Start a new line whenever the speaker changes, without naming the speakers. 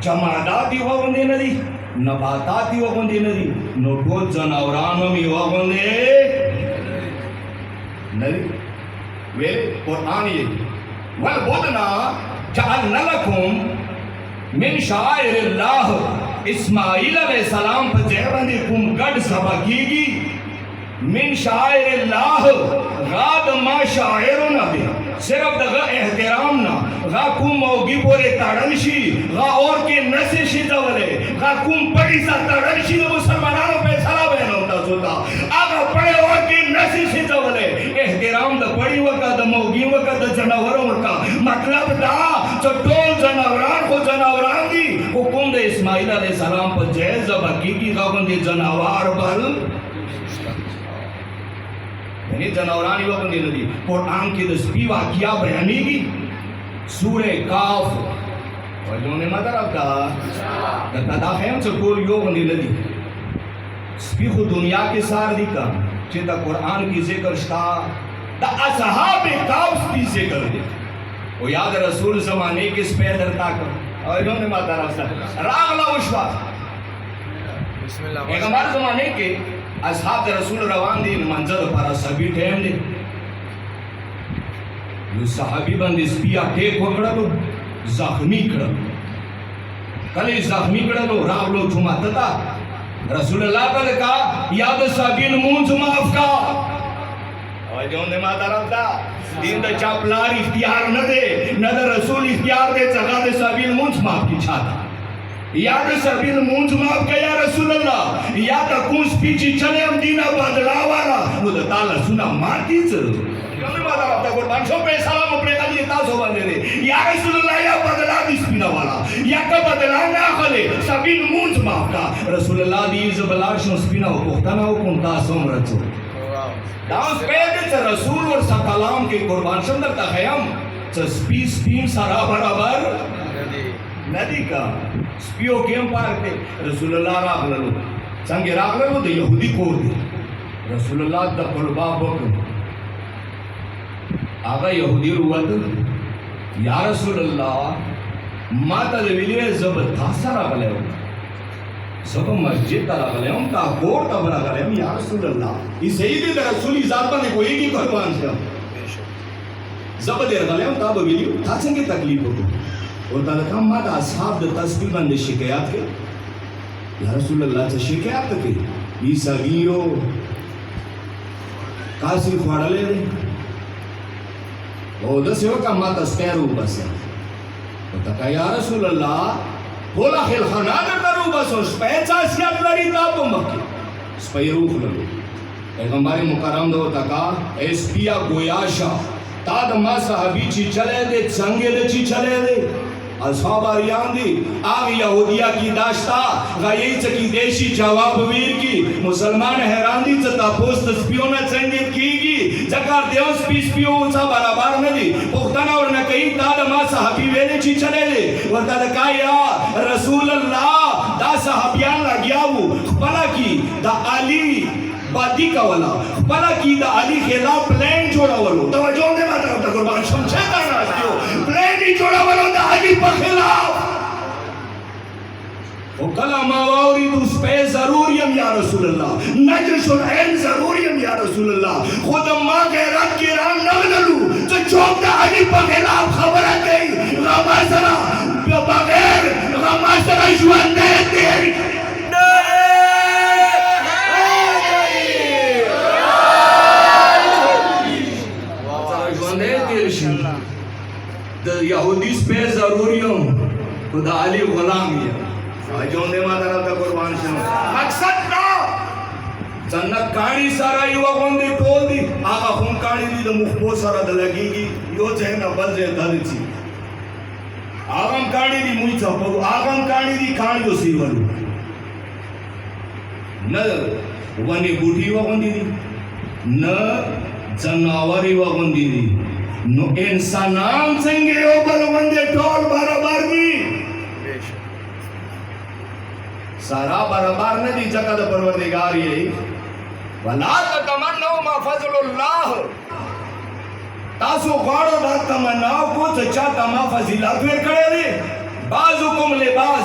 जमादाती वगोंदे नदी नबाताती वगोंदे नदी नोटो जनावरानो मी वगोंदे नदी वे कुरान ये वल बुदना जअलना लकुम मिन शाइरिल्लाह इस्माइल अलैहिस्सलाम पर जहबंदी कुम गड सभा कीगी मिन शाइरिल्लाह गाद मा शाइरो ना दे सिर्फ दगा एहतराम ना गा कुम मौगी पोरे ताड़नशी गा और के नसेशी दवले गा कुम पड़ी सा ताड़नशी ने मुसलमानों पे सलाम है ना सोता आगा पड़े और के नसेशी दवले एहतराम द पड़ी वका द मौगी वका द जानवरों वका मतलब दा तो टोल जानवरान को जानवरान दी हुकुम दे इस्माइल अलैहिस्सलाम पर जय ज़बा की गावंदे जानवर बल यानी जानवरान ही वक़्त नदी कुरान की दस्पी वाक़िया बयानी की सूरे काफ और जो ने मदर का तदा हम से कोल यो बंदी नदी स्पी को दुनिया के सार दी का चिता कुरान की जिक्र स्ता द असहाब काफ की जिक्र दे वो याद रसूल ज़माने के स्पेदर ताक और जो ने मदर रागला उशवा बिस्मिल्लाह एक हमारे ज़माने के असहाब रसूल रवान दिन मंजर पर सभी टाइम दे यो सहाबी बंद स्पिया टेक पकड़लो जख्मी कड़लो कले जख्मी कड़लो रावलो छुमा तता रसूलुल्लाह पर का याद सबिन मुंज माफ का और जो ने माता रखता दिन द चापलार इख्तियार न दे न द रसूल इख्तियार दे जगह दे सबिन मुंज माफ की छाता याद सबिल मुंज माफ कया रसूलुल्लाह या त कुछ पीछे चले हम दीना बदलावाला वो तो ताला सुना मारती चल कभी बात आता कुर्बान शो पे सलाम अपने का लिए तासो बंदे ने या रसूलुल्लाह या बदला दिसपिना वाला या का बदला ना खले सबिल मुंज माफ का रसूलुल्लाह दी इज बलाशो स्पिना हो पोखताना हो कुंता सोमरचो डांस पे दे रसूल और सलाम के कुर्बान शंदर तखयम स्पीन सारा बराबर नदी का स्पियो केम पारते रसूलुल्लाह रागलो संगे रागलो तो यहूदी कोर दे रसूलुल्लाह द कुलबा बक आगा यहूदी रुवत या रसूलुल्लाह माता विलिये जब थासरा गले सब मस्जिद तरा गले हम का कोर तबरा गले हम या रसूलुल्लाह इस सही दे रसूली जात ने कोई की कुर्बान से जब देर गले हम तब विलियो था संगे तकलीफ हो और तलका माता असहाब द तस्बीह बंदे शिकायत के या रसूलुल्लाह से शिकायत के ईसा वीरो कासी फाड़ले रे ओ दसे का माता स्पेरू बस तो तका या रसूलुल्लाह बोला खिल खाना करू बस उस पैसा सियात लड़ी ताप मक्के स्पेरू खलो पैगंबर मुकर्रम दो तका एसपिया गोयाशा ताद मा साहबी ची चले दे संगे दे ची चले दे असहाबारियांदी आग यहूदिया की दाश्ता गायी चकी देशी जवाब वीर की मुसलमान हैरानी चता पोस्ट स्पियो न संगीत कीगी जकार देव स्पियो उसा बराबर नदी पुख्तना और न कहीं दाद मा साहबी वेले ची चले ले और दाद काया रसूलुल्लाह दा साहबियान लगियावू भला की दा अली बादी का वाला भला की दा अली खिलाफ प्लान जोड़ा वालो तवज्जो दे मत रखो कुर्बान समझे करना क्यों प्लान ही जोड़ा वालो दा अली पर खिलाफ ओ कलमा वारी उस पे जरूरियम या रसूलुल्लाह नजसुल ऐन जरूरियम या रसूलुल्लाह खुद मां के रब की राम नगलू तो चौक दा अली पर खिलाफ खबर आ गई गमासरा बगैर गमासरा जुआन दे तेरी यहूदी पे जरूरियों खुदा अली गुलाम या जोंदे माता रब कुर्बान से मकसद ना जन्नत काणी सारा युवा कोंदे टोल दी आगा खून काणी दी तो मुखबो सारा दलगीगी यो जे ना बजे दलची आगम काणी दी मुई छपो आगम काणी दी काणी सीवलू न वनी बूटी युवा कोंदी दी न जनावर युवा कोंदी दी नो इंसानान संगे ओ बलवंदे टोल बराबर दी सारा बराबर न दी जगत परवरदिगार ये वला तमन्नो मा फजलुल्लाह तासो गाड़ो दा तमन्नाओ को चाहता मा फजीलत वे करे रे बाजुकुम लिबास